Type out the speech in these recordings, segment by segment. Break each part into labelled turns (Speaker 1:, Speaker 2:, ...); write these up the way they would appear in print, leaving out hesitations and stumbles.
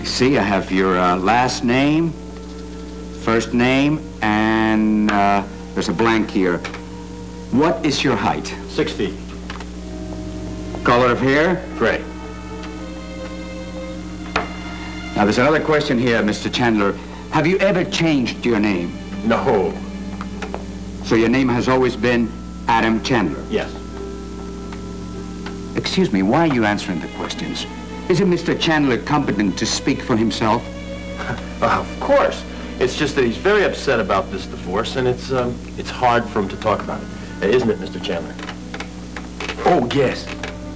Speaker 1: See, I have your last name, first name, and there's a blank here. What is your height?
Speaker 2: 6 feet.
Speaker 1: Color of hair?
Speaker 2: Gray.
Speaker 1: Now, there's another question here, Mr. Chandler. Have you ever changed your name?
Speaker 2: No.
Speaker 1: So your name has always been Adam Chandler?
Speaker 2: Yes.
Speaker 1: Excuse me, why are you answering the questions? Isn't Mr. Chandler competent to speak for himself?
Speaker 2: Of course. It's just that he's very upset about this divorce, and it's hard for him to talk about it. Isn't it, Mr. Chandler?
Speaker 1: Oh, yes.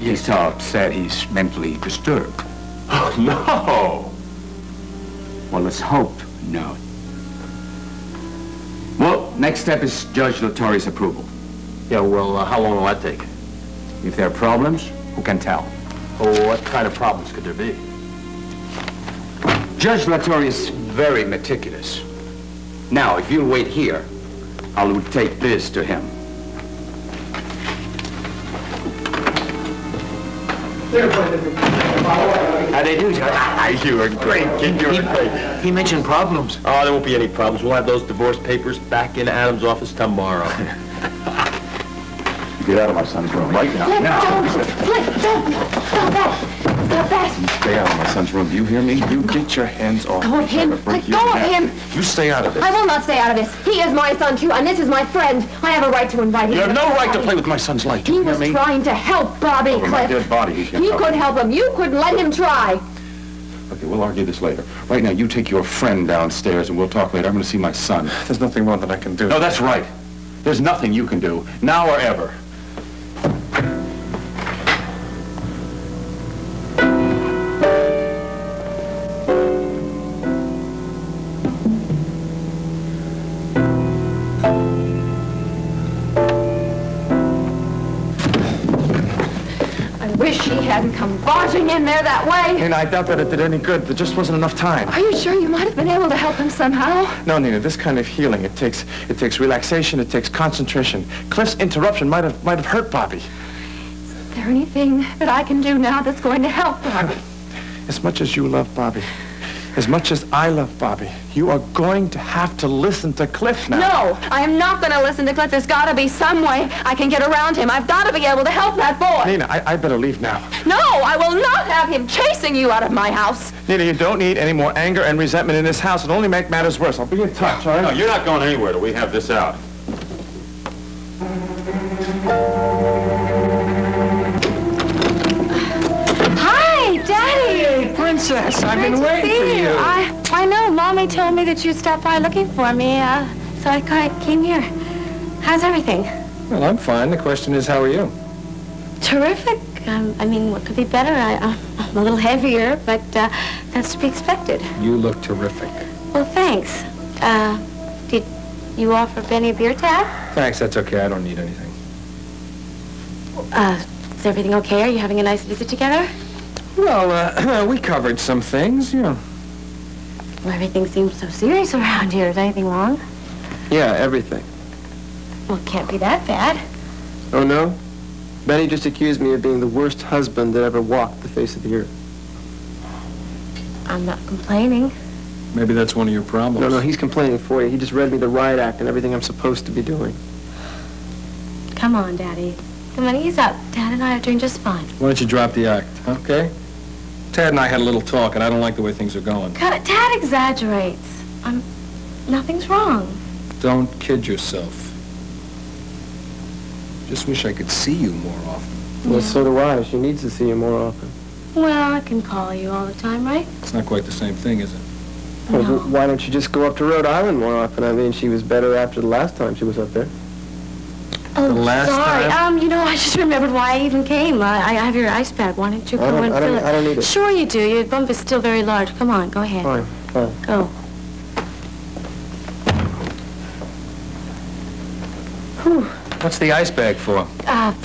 Speaker 1: He's so upset he's mentally disturbed.
Speaker 2: Oh, no.
Speaker 1: Well, let's hope no. Well, next step is Judge Lattori's approval.
Speaker 2: Yeah, well, how long will that take?
Speaker 1: If there are problems, who can tell?
Speaker 2: Oh, what kind of problems could there be?
Speaker 1: Judge Lattori is very meticulous. Now, if you'll wait here, I'll take this to him.
Speaker 2: How do you do, Judge? You are great, kid. You're great.
Speaker 3: He mentioned problems.
Speaker 2: Oh, there won't be any problems. We'll have those divorce papers back in Adam's office tomorrow.
Speaker 1: Get out of my son's room right now.
Speaker 4: Don't. Stop that. Stop that.
Speaker 3: Stay out of my son's room. Do you hear me? You get your hands off.
Speaker 4: Go of him. Let go of him.
Speaker 3: You stay out of this.
Speaker 4: I will not stay out of this. He is my son, too, and this is my friend. I have a right to invite him.
Speaker 3: You have no right to play with my son's life.
Speaker 4: He was trying to help Bobby,
Speaker 3: Over my
Speaker 4: Cliff.
Speaker 3: dead body, he can't
Speaker 4: He
Speaker 3: help
Speaker 4: could
Speaker 3: me.
Speaker 4: help him. You couldn't let him try.
Speaker 3: Okay, we'll argue this later. Right now, you take your friend downstairs and we'll talk later. I'm going to see my son. There's nothing more that I can do. No, that's right. There's nothing you can do, now or ever.
Speaker 4: Hadn't come barging in there that way.
Speaker 3: Nina, I doubt that it did any good. There just wasn't enough time.
Speaker 4: Are you sure you might have been able to help him somehow?
Speaker 3: No, Nina, this kind of healing, it takes relaxation, it takes concentration. Cliff's interruption might have hurt Bobby.
Speaker 4: Is there anything that I can do now that's going to help Bobby?
Speaker 3: As much as you love Bobby, as much as I love Bobby, you are going to have to listen to Cliff now.
Speaker 4: No, I am not going to listen to Cliff. There's got to be some way I can get around him. I've got to be able to help that boy.
Speaker 3: Nina, I better leave now.
Speaker 4: No, I will not have him chasing you out of my house.
Speaker 3: Nina, you don't need any more anger and resentment in this house. It'll only make matters worse. I'll be in touch, all right?
Speaker 2: No, you're not going anywhere till we have this out.
Speaker 4: Hi, Daddy.
Speaker 5: Hey, Princess, I've been waiting for you.
Speaker 4: I know. Mommy told me that you'd stop by looking for me, so I came here. How's everything?
Speaker 5: Well, I'm fine. The question is, how are you?
Speaker 4: Terrific. I mean, what could be better? I'm a little heavier, but that's to be expected.
Speaker 5: You look terrific.
Speaker 4: Well, thanks. Did you offer Benny a beer tab?
Speaker 5: Thanks, that's okay. I don't need anything.
Speaker 4: Is everything okay? Are you having a nice visit together?
Speaker 5: Well, we covered some things, you know.
Speaker 4: Well, everything seems so serious around here. Is anything wrong?
Speaker 6: Yeah, everything.
Speaker 4: Well, it can't be that bad.
Speaker 6: Oh, no? Benny just accused me of being the worst husband that ever walked the face of the earth.
Speaker 4: I'm not complaining.
Speaker 5: Maybe that's one of your problems.
Speaker 6: No, he's complaining for you. He just read me the riot act and everything I'm supposed to be doing.
Speaker 4: Come on, Daddy. Come on, ease up. Dad and I are doing just fine.
Speaker 5: Why don't you drop the act, okay? Tad and I had a little talk, and I don't like the way things are going.
Speaker 4: Dad exaggerates. Nothing's wrong.
Speaker 5: Don't kid yourself. Just wish I could see you more often.
Speaker 6: Well, so do I. She needs to see you more often.
Speaker 4: Well, I can call you all the time, right?
Speaker 5: It's not quite the same thing, is it?
Speaker 6: Well,
Speaker 4: No.
Speaker 6: why don't you just go up to Rhode Island more often? I mean, she was better after the last time she was up there.
Speaker 4: Oh,
Speaker 5: The last
Speaker 4: sorry.
Speaker 5: time?
Speaker 4: You know, I just remembered why I even came. I have your ice bag. Why don't you go and fill it?
Speaker 6: I don't need it.
Speaker 4: Sure you do. Your bump is still very large. Come on, go ahead.
Speaker 6: Fine.
Speaker 4: Go. Whew.
Speaker 5: What's the ice bag for?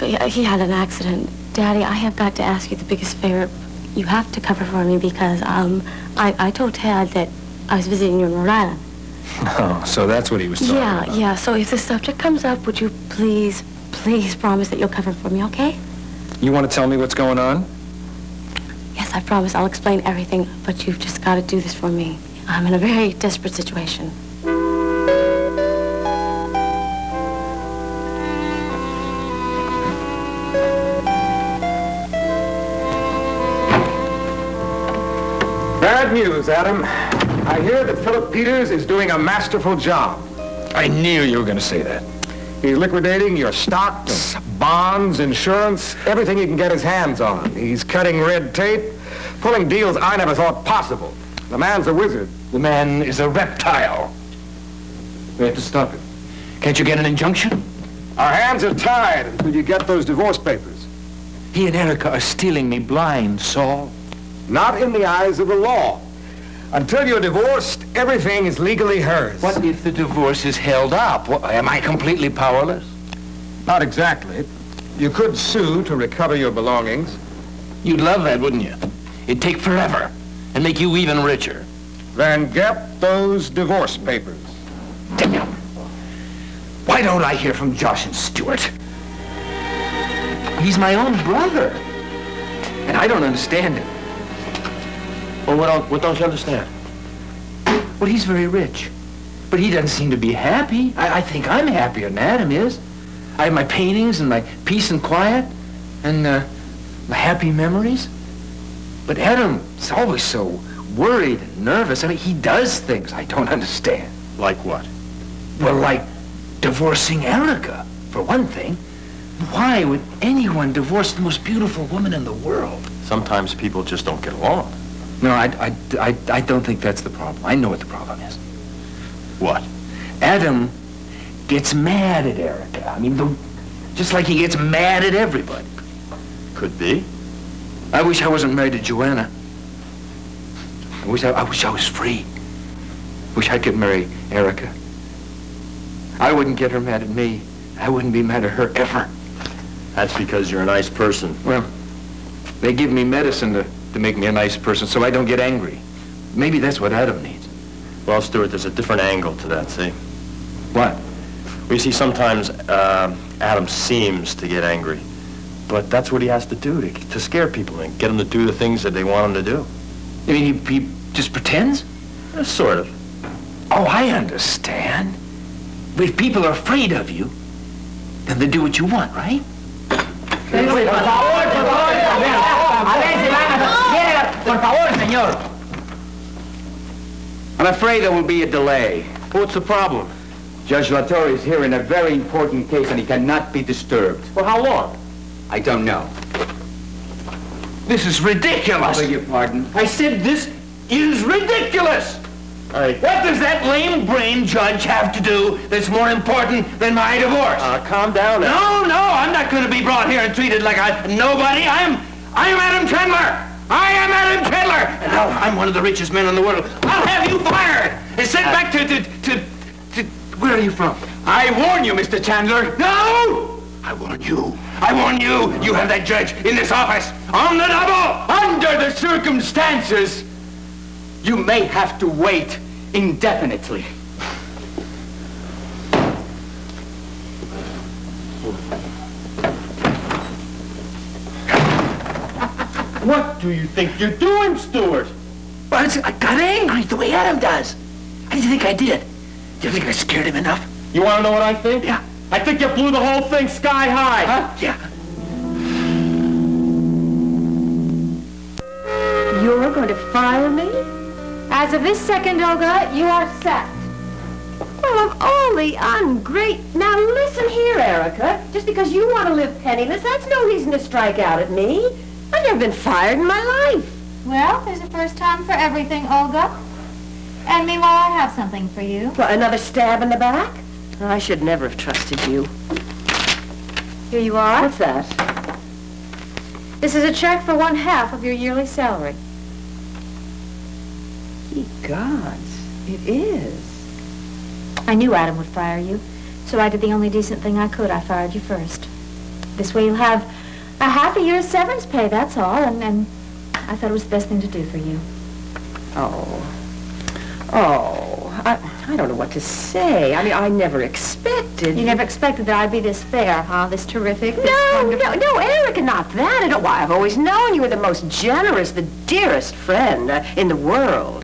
Speaker 4: He had an accident. Daddy, I have got to ask you the biggest favor. You have to cover for me because, I told Tad that I was visiting you in Rhode Island.
Speaker 5: Oh, so that's what he was talking about.
Speaker 4: Yeah. So if the subject comes up, would you please promise that you'll cover for me, okay?
Speaker 5: You want to tell me what's going on?
Speaker 4: Yes, I promise I'll explain everything, but you've just got to do this for me. I'm in a very desperate situation.
Speaker 7: Bad news, Adam. I hear that Philip Peters is doing a masterful job.
Speaker 5: I knew you were going to say that.
Speaker 7: He's liquidating your stocks, bonds, insurance, everything he can get his hands on. He's cutting red tape, pulling deals I never thought possible. The man's a wizard.
Speaker 5: The man is a reptile. We have to stop it. Can't you get an injunction?
Speaker 7: Our hands are tied until you get those divorce papers.
Speaker 5: He and Erica are stealing me blind, Saul.
Speaker 7: Not in the eyes of the law. Until you're divorced, everything is legally hers.
Speaker 5: What if the divorce is held up? Am I completely powerless?
Speaker 7: Not exactly. You could sue to recover your belongings.
Speaker 5: You'd love that, wouldn't you? It'd take forever and make you even richer.
Speaker 7: Then get those divorce papers.
Speaker 5: Damn you. Why don't I hear from Josh and Stewart? He's my own brother. And I don't understand him.
Speaker 2: Well, what don't you understand?
Speaker 5: Well, he's very rich. But he doesn't seem to be happy. I think I'm happier than Adam is. I have my paintings and my peace and quiet and my happy memories. But Adam's always so worried and nervous. I mean, he does things I don't understand.
Speaker 2: Like what?
Speaker 5: Well, like divorcing Erica, for one thing. Why would anyone divorce the most beautiful woman in the world?
Speaker 2: Sometimes people just don't get along.
Speaker 5: No, I don't think that's the problem. I know what the problem is.
Speaker 2: What?
Speaker 5: Adam gets mad at Erica. I mean, just like he gets mad at everybody.
Speaker 2: Could be.
Speaker 5: I wish I wasn't married to Joanna. I wish I was free. Wish I could marry Erica. I wouldn't get her mad at me. I wouldn't be mad at her ever.
Speaker 2: That's because you're a nice person.
Speaker 5: Well, they give me medicine to make me a nice person so I don't get angry. Maybe that's what Adam needs.
Speaker 2: Well, Stewart, there's a different angle to that, see?
Speaker 5: What?
Speaker 2: We see sometimes Adam seems to get angry. But that's what he has to do to scare people and get them to do the things that they want him to do.
Speaker 5: You mean he just pretends?
Speaker 2: Sort of.
Speaker 5: Oh, I understand. But if people are afraid of you, then they do what you want, right?
Speaker 1: Por favor, señor. I'm afraid there will be a delay.
Speaker 2: What's the problem?
Speaker 1: Judge Latour is here in a very important case and he cannot be disturbed.
Speaker 2: For how long?
Speaker 1: I don't know.
Speaker 5: This is ridiculous.
Speaker 1: I beg your pardon.
Speaker 5: I said this is ridiculous. What does that lame-brained judge have to do that's more important than my divorce?
Speaker 2: Calm down.
Speaker 5: No, I'm not going to be brought here and treated like a nobody. I'm Adam Chandler. I am Adam Chandler. And I'm one of the richest men in the world. I'll have you fired and sent back to where are you from?
Speaker 1: I warn you, Mr. Chandler.
Speaker 5: No! I warn you. I warn you. You have that judge in this office on the double.
Speaker 1: Under the circumstances, you may have to wait indefinitely.
Speaker 2: What do you think you're doing, Stewart?
Speaker 5: Well, I got angry the way Adam does. How do you think I did? Do you think I scared him enough?
Speaker 2: You want to know what I think?
Speaker 5: Yeah.
Speaker 2: I think you blew the whole thing sky high.
Speaker 5: Huh? Yeah.
Speaker 8: You're going to fire me? As of this second, Olga, you are sacked. Well, of all the ungreat... Now, listen here, Erica. Just because you want to live penniless, that's no reason to strike out at me. I've never been fired in my life.
Speaker 9: Well, there's a first time for everything, Olga. And meanwhile, I have something for you.
Speaker 8: What, another stab in the back? Oh, I should never have trusted you.
Speaker 9: Here you are.
Speaker 8: What's that?
Speaker 9: This is a check for 1/2 of your yearly salary.
Speaker 8: Ye gods, it is.
Speaker 9: I knew Adam would fire you, so I did the only decent thing I could. I fired you first. This way you'll have a half a year's severance pay, that's all, and I thought it was the best thing to do for you.
Speaker 8: Oh. Oh. I don't know what to say. I mean, I never expected...
Speaker 9: You never expected that I'd be this fair, huh? This terrific, this wonderful...
Speaker 8: No, Erica, not that at all. Why, I've always known you were the most generous, the dearest friend in the world.